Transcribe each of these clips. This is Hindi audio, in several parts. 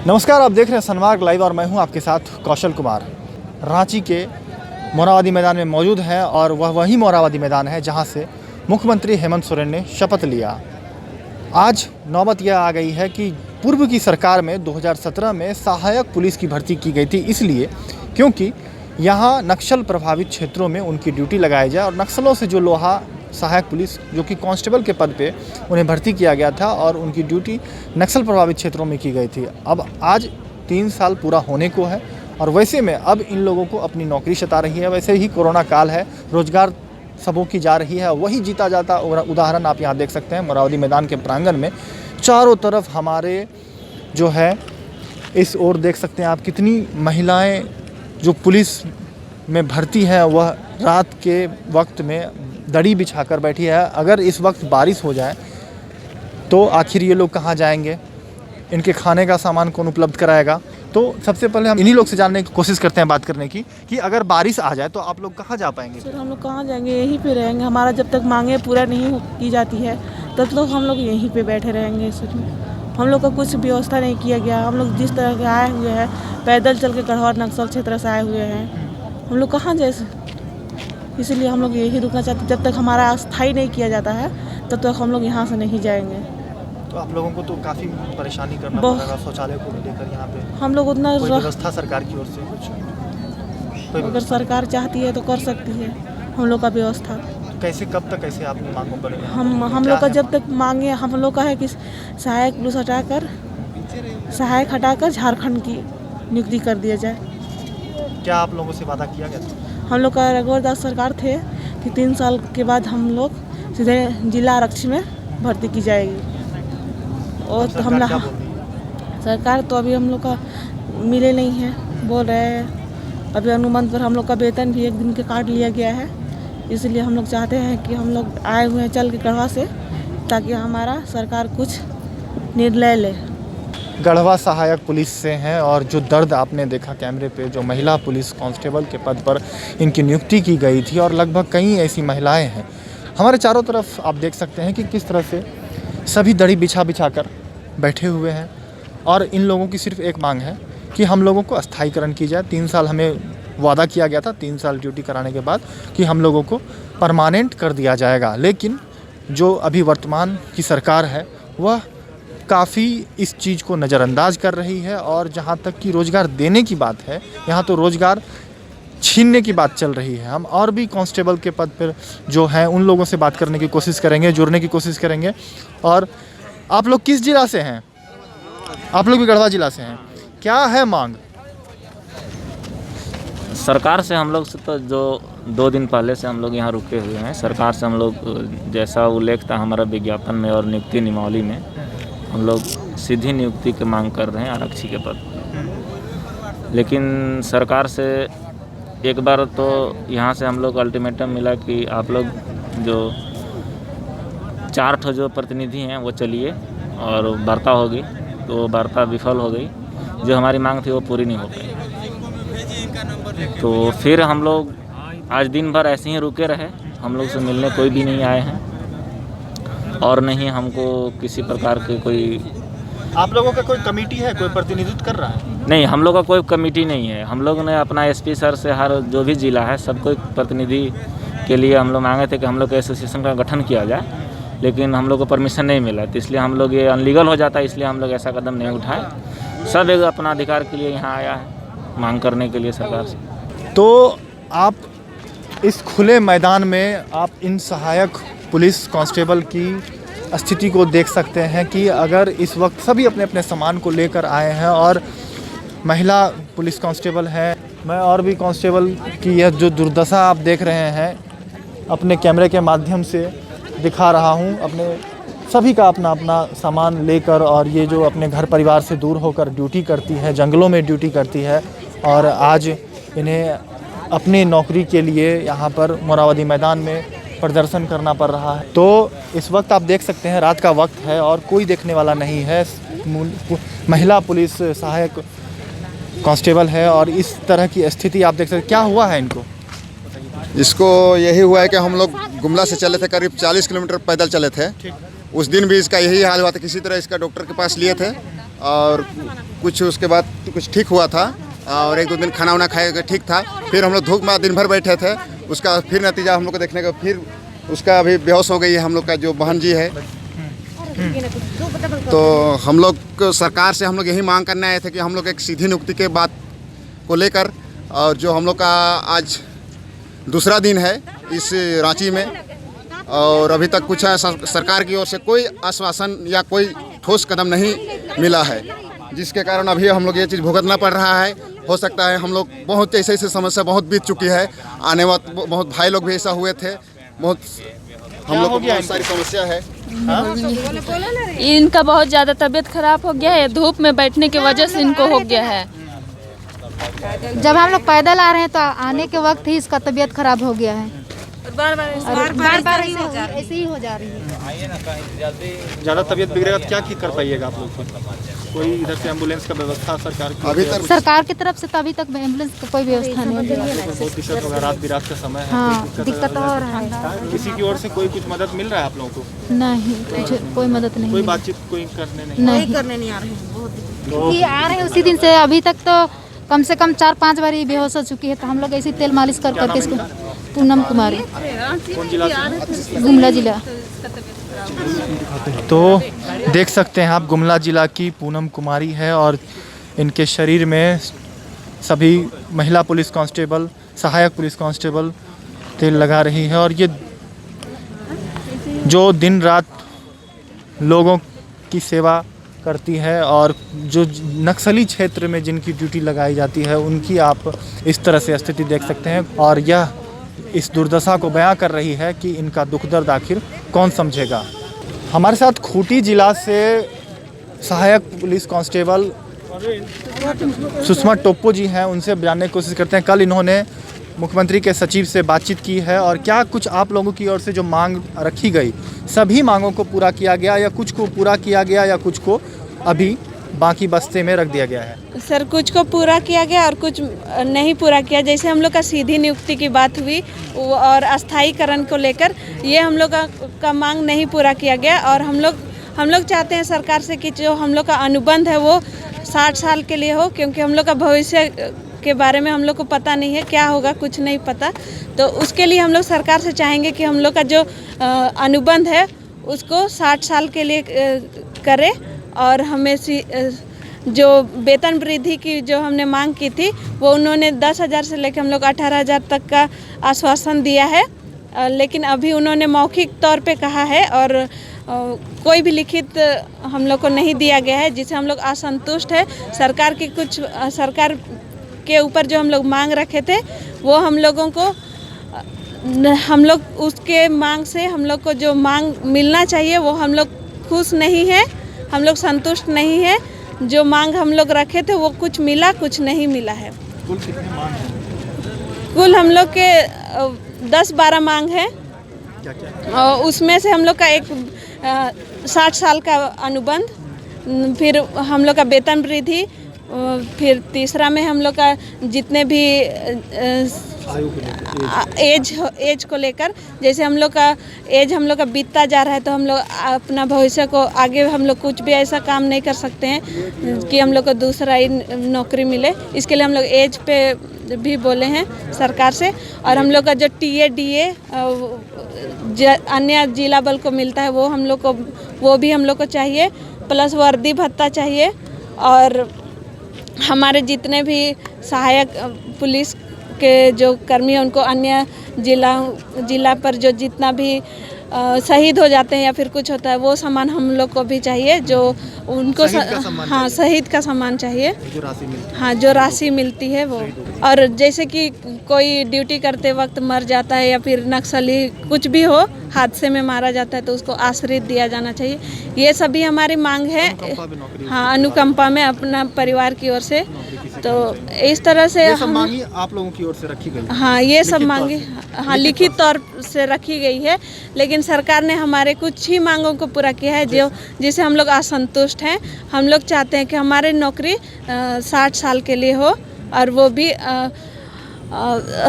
नमस्कार, आप देख रहे हैं सनमार्ग लाइव और मैं हूं आपके साथ कौशल कुमार। रांची के मोरहाबादी मैदान में मौजूद है और वह वही मोरहाबादी मैदान है जहां से मुख्यमंत्री हेमंत सोरेन ने शपथ लिया। आज नौबत यह आ गई है कि पूर्व की सरकार में 2017 में सहायक पुलिस की भर्ती की गई थी, इसलिए क्योंकि यहाँ नक्सल प्रभावित क्षेत्रों में उनकी ड्यूटी लगाई जाए और नक्सलों से जो लोहा सहायक पुलिस जो कि कांस्टेबल के पद पे उन्हें भर्ती किया गया था और उनकी ड्यूटी नक्सल प्रभावित क्षेत्रों में की गई थी। अब आज 3 साल पूरा होने को है और वैसे में अब इन लोगों को अपनी नौकरी सता रही है। वैसे ही कोरोना काल है, रोजगार सबों की जा रही है, वही जीता जाता उदाहरण आप यहाँ देख सकते हैं। मोरहाबादी मैदान के प्रांगण में चारों तरफ हमारे जो है इस ओर देख सकते हैं आप कितनी महिलाएं जो पुलिस में भर्ती है वह रात के वक्त में दड़ी बिछाकर बैठी है। अगर इस वक्त बारिश हो जाए तो आखिर ये लोग कहाँ जाएंगे, इनके खाने का सामान कौन उपलब्ध कराएगा। तो सबसे पहले हम इन्हीं लोग से जानने की कोशिश करते हैं बात करने की कि अगर बारिश आ जाए तो आप लोग कहाँ जा पाएंगे। सर हम लोग कहाँ जाएंगे, यहीं पे रहेंगे। हमारा जब तक मांगे पूरा नहीं की जाती है तब तक हम लोग यहीं पे बैठे रहेंगे। सर हम लोग का कुछ व्यवस्था नहीं किया गया। हम लोग जिस तरह के आए हुए हैं पैदल चल के गढ़वा नक्सल क्षेत्र से आए हुए हैं, हम लोग कहाँ जाए। इसलिए हम लोग यही रुकना चाहते हैं। जब तक हमारा अस्थायी नहीं किया जाता है तब तक हम लोग यहाँ से नहीं जाएंगे। तो आप लोगों को तो काफ़ी परेशानी करना पड़ेगा शौचालय को लेकर। यहाँ पे हम लोग उतना व्यवस्था सरकार की ओर से कुछ अगर सरकार चाहती है तो कर सकती है हम लोग का व्यवस्था। कैसे कब तक ऐसे आपने मांगों पर हम लोग का जब तक मांगे, हम लोग का है कि सहायक पुलिस हटाकर झारखंड की नियुक्ति कर दिया जाए। क्या आप लोगों से वादा किया गया था? हम लोग का रघुवर दास सरकार थे कि 3 साल के बाद हम लोग सीधे जिला आरक्षी में भर्ती की जाएगी। और तो हम लोग सरकार तो अभी हम लोग का मिले नहीं है, बोल रहे हैं अभी अनुबंध पर हम लोग का वेतन भी 1 दिन के काट लिया गया है। इसलिए हम लोग चाहते हैं कि हम लोग आए हुए हैं चल के गढ़वा से, ताकि हमारा सरकार कुछ निर्णय ले। गढ़वा सहायक पुलिस से हैं और जो दर्द आपने देखा कैमरे पे, जो महिला पुलिस कांस्टेबल के पद पर इनकी नियुक्ति की गई थी और लगभग कई ऐसी महिलाएं हैं हमारे चारों तरफ। आप देख सकते हैं कि किस तरह से सभी दड़ी बिछा कर बैठे हुए हैं और इन लोगों की सिर्फ एक मांग है कि हम लोगों को अस्थायीकरण की जाए। 3 साल हमें वादा किया गया था, 3 साल ड्यूटी कराने के बाद कि हम लोगों को परमानेंट कर दिया जाएगा। लेकिन जो अभी वर्तमान की सरकार है वह काफ़ी इस चीज़ को नज़रअंदाज कर रही है और जहाँ तक कि रोज़गार देने की बात है, यहाँ तो रोज़गार छीनने की बात चल रही है। हम और भी कांस्टेबल के पद पर जो हैं उन लोगों से बात करने की कोशिश करेंगे, जुड़ने की कोशिश करेंगे। और आप लोग किस जिला से हैं? आप लोग भी गढ़वा जिला से हैं। क्या है मांग सरकार से? हम लोग से तो जो 2 दिन पहले से हम लोग यहाँ रुके हुए हैं। सरकार से हम लोग जैसा उल्लेख था हमारा विज्ञापन में और नियुक्ति नियमावली में, हम लोग सीधी नियुक्ति की मांग कर रहे हैं आरक्षी के पद। लेकिन सरकार से एक बार तो यहाँ से हम लोग अल्टीमेटम मिला कि आप लोग जो 4 ठो जो प्रतिनिधि हैं वो चलिए, और वार्ता होगी। तो वार्ता विफल हो गई, जो हमारी मांग थी वो पूरी नहीं हो पाई। तो फिर हम लोग आज दिन भर ऐसे ही रुके रहे। हम लोग से मिलने कोई भी नहीं आए हैं और नहीं हमको किसी प्रकार के कोई। आप लोगों का कोई कमेटी है, कोई प्रतिनिधित्व कर रहा है? नहीं, हम लोग का कोई कमेटी नहीं है। हम लोग ने अपना एसपी सर से हर जो भी जिला है सबको प्रतिनिधि के लिए हम लोग मांगे थे कि हम लोग एसोसिएशन का गठन किया जाए, लेकिन हम लोग को परमिशन नहीं मिला। तो इसलिए हम लोग ये अनलीगल हो जाता है, इसलिए हम लोग ऐसा कदम नहीं उठाए। सब एक अपना अधिकार के लिए यहाँ आया है मांग करने के लिए सरकार से। तो आप इस खुले मैदान में आप इन सहायक पुलिस कांस्टेबल की स्थिति को देख सकते हैं कि अगर इस वक्त सभी अपने अपने सामान को लेकर आए हैं और महिला पुलिस कांस्टेबल है, मैं और भी कांस्टेबल की यह जो दुर्दशा आप देख रहे हैं अपने कैमरे के माध्यम से दिखा रहा हूं। अपने सभी का अपना अपना सामान लेकर, और ये जो अपने घर परिवार से दूर होकर ड्यूटी करती है, जंगलों में ड्यूटी करती है, और आज इन्हें अपनी नौकरी के लिए यहाँ पर मोरहाबादी मैदान में प्रदर्शन करना पड़ रहा है। तो इस वक्त आप देख सकते हैं रात का वक्त है और कोई देखने वाला नहीं है। महिला पुलिस सहायक कांस्टेबल है और इस तरह की स्थिति आप देख सकते हैं। क्या हुआ है इनको? इसको यही हुआ है कि हम लोग गुमला से चले थे, करीब 40 किलोमीटर पैदल चले थे। उस दिन भी इसका यही हाल हुआ था। किसी तरह इसका डॉक्टर के पास लिए थे और कुछ उसके बाद कुछ ठीक हुआ था और 1-2 दिन खाना वाना खाए ठीक था। फिर हम लोग धूप में दिन भर बैठे थे, उसका फिर नतीजा हम लोग को देखने का, फिर उसका अभी बेहोश हो गई है हम लोग का जो बहन जी है। तो हम लोग सरकार से हम लोग यही मांग करने आए थे कि हम लोग एक सीधी नियुक्ति के बात को लेकर, और जो हम लोग का आज दूसरा दिन है इस रांची में और अभी तक कुछ सरकार की ओर से कोई आश्वासन या कोई ठोस कदम नहीं मिला है, जिसके कारण अभी हम लोग ये चीज़ भुगतना पड़ रहा है। हो सकता है हम लोग बहुत ऐसे समस्या बहुत बीत चुकी है, आने वक्त बहुत भाई लोग भी ऐसा हुए थे, बहुत हम लोग को बहुत सारी समस्या है। इनका बहुत ज़्यादा तबीयत खराब हो गया है, धूप में बैठने की वजह से इनको हो गया है। जब हम लोग पैदल आ रहे हैं तो आने के वक्त ही इसका तबीयत खराब हो गया है, बार बार ऐसे ही हो जा रही है। ज़्यादा तबीयत बिगड़ेगा तो क्या कर पाइएगा आप लोग? कोई इधर से एम्बुलेंस का व्यवस्था सरकार की अभी तक सरकार की तरफ से तो अभी तक एम्बुलेंस का कोई व्यवस्था नहीं है। बहुत दिक्कत होगा, रात बिरात का समय है। हाँ, दिक्कत हो रहा है। किसी की ओर से कोई कुछ मदद मिल रहा है आप लोगों को? नहीं, कोई मदद नहीं, कोई बातचीत कोई करने नहीं आ रहे हैं उसी दिन से अभी तक। तो कम से कम 4-5 बार बेहोश हो चुकी है, तो हम लोग ऐसे तेल मालिश कर करके इसको। पूनम कुमारी, कौन जिला से? गुमला जिला। तो देख सकते हैं आप, गुमला जिला की पूनम कुमारी है और इनके शरीर में सभी महिला पुलिस कांस्टेबल, सहायक पुलिस कांस्टेबल तेल लगा रही है। और ये जो दिन रात लोगों की सेवा करती है और जो नक्सली क्षेत्र में जिनकी ड्यूटी लगाई जाती है, उनकी आप इस तरह से स्थिति देख सकते हैं। और यह इस दुर्दशा को बयां कर रही है कि इनका दुख दर्द आखिर कौन समझेगा। हमारे साथ खूंटी जिला से सहायक पुलिस कांस्टेबल सुषमा टोप्पो जी हैं, उनसे जानने की कोशिश करते हैं। कल इन्होंने मुख्यमंत्री के सचिव से बातचीत की है और क्या कुछ आप लोगों की ओर से जो मांग रखी गई, सभी मांगों को पूरा किया गया या कुछ को पूरा किया गया या कुछ को अभी बाकी बस्ते में रख दिया गया है? सर, कुछ को पूरा किया गया और कुछ नहीं पूरा किया। जैसे हम लोग का सीधी नियुक्ति की बात हुई और अस्थायीकरण को लेकर, ये हम लोग का मांग नहीं पूरा किया गया। और हम लोग चाहते हैं सरकार से कि जो हम लोग का अनुबंध है वो 60 साल के लिए हो, क्योंकि हम लोग का भविष्य के बारे में हम लोग को पता नहीं है, क्या होगा कुछ नहीं पता। तो उसके लिए हम लोग सरकार से चाहेंगे कि हम लोग का जो अनुबंध है उसको 60 साल के लिए करे। और हमें जो वेतन वृद्धि की जो हमने मांग की थी, वो उन्होंने 10,000 से लेकर हम लोग 18,000 तक का आश्वासन दिया है, लेकिन अभी उन्होंने मौखिक तौर पे कहा है और कोई भी लिखित हम लोग को नहीं दिया गया है, जिससे हम लोग असंतुष्ट है। सरकार के ऊपर जो हम लोग मांग रखे थे, वो हम लोग उसके मांग से हम लोग को जो मांग मिलना चाहिए वो हम लोग खुश नहीं है, हम लोग संतुष्ट नहीं है। जो मांग हम लोग रखे थे वो कुछ मिला, कुछ नहीं मिला है। कुल कितनी मांग है? कुल हम लोग के 10-12 मांग है। और उसमें से हम लोग का एक 60 साल का अनुबंध, फिर हम लोग का वेतन वृद्धि, फिर तीसरा में हम लोग का जितने भी एज को लेकर, जैसे हम लोग का एज हम लोग का बीतता जा रहा है, तो हम लोग अपना भविष्य को आगे हम लोग कुछ भी ऐसा काम नहीं कर सकते हैं कि हम लोग को दूसरा ही नौकरी मिले। इसके लिए हम लोग एज पे भी बोले हैं सरकार से। और हम लोग का जो TA-DA अन्य जिला बल को मिलता है, वो भी हम लोग को चाहिए, प्लस वर्दी भत्ता चाहिए। और हमारे जितने भी सहायक पुलिस के जो कर्मी हैं, उनको अन्य जिला पर जो जितना भी शहीद हो जाते हैं या फिर कुछ होता है, वो सामान हम लोग को भी चाहिए, जो उनको शहीद का सामान चाहिए, जो राशि मिलती है। हाँ, जो राशि मिलती है वो। और जैसे कि कोई ड्यूटी करते वक्त मर जाता है या फिर नक्सली कुछ भी हो, हादसे में मारा जाता है, तो उसको आश्रित दिया जाना चाहिए। ये सभी हमारी मांग है। हाँ, अनुकंपा में अपना परिवार की ओर से। तो इस तरह से ये सब मांगी आप लोगों की ओर से रखी गई? हाँ, ये सब मांगी हाँ लिखित तौर से रखी गई है, लेकिन सरकार ने हमारे कुछ ही मांगों को पूरा किया है जिसे हम लोग असंतुष्ट हैं। हम लोग चाहते हैं कि हमारी नौकरी 60 साल के लिए हो, और वो भी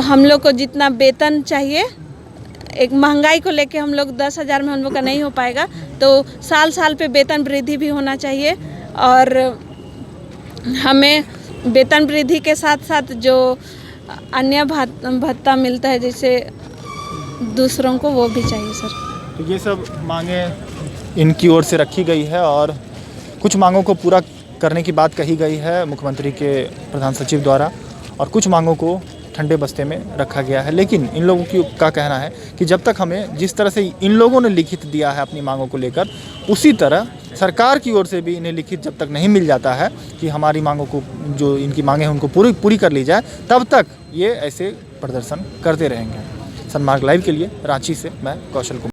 हम लोग को जितना वेतन चाहिए, एक महंगाई को लेके हम लोग 10,000 में हम लोग का नहीं हो पाएगा, तो साल पे वेतन वृद्धि भी होना चाहिए। और हमें वेतन वृद्धि के साथ साथ जो अन्य भत्ता मिलता है जैसे दूसरों को, वो भी चाहिए सर। तो ये सब मांगे इनकी ओर से रखी गई है और कुछ मांगों को पूरा करने की बात कही गई है मुख्यमंत्री के प्रधान सचिव द्वारा और कुछ मांगों को ठंडे बस्ते में रखा गया है। लेकिन इन लोगों का कहना है कि जब तक हमें जिस तरह से इन लोगों ने लिखित दिया है अपनी मांगों को लेकर, उसी तरह सरकार की ओर से भी इन्हें लिखित जब तक नहीं मिल जाता है कि हमारी मांगों को, जो इनकी मांगे हैं उनको पूरी कर ली जाए, तब तक ये ऐसे प्रदर्शन करते रहेंगे। सनमार्ग लाइव के लिए रांची से मैं कौशल कुमार।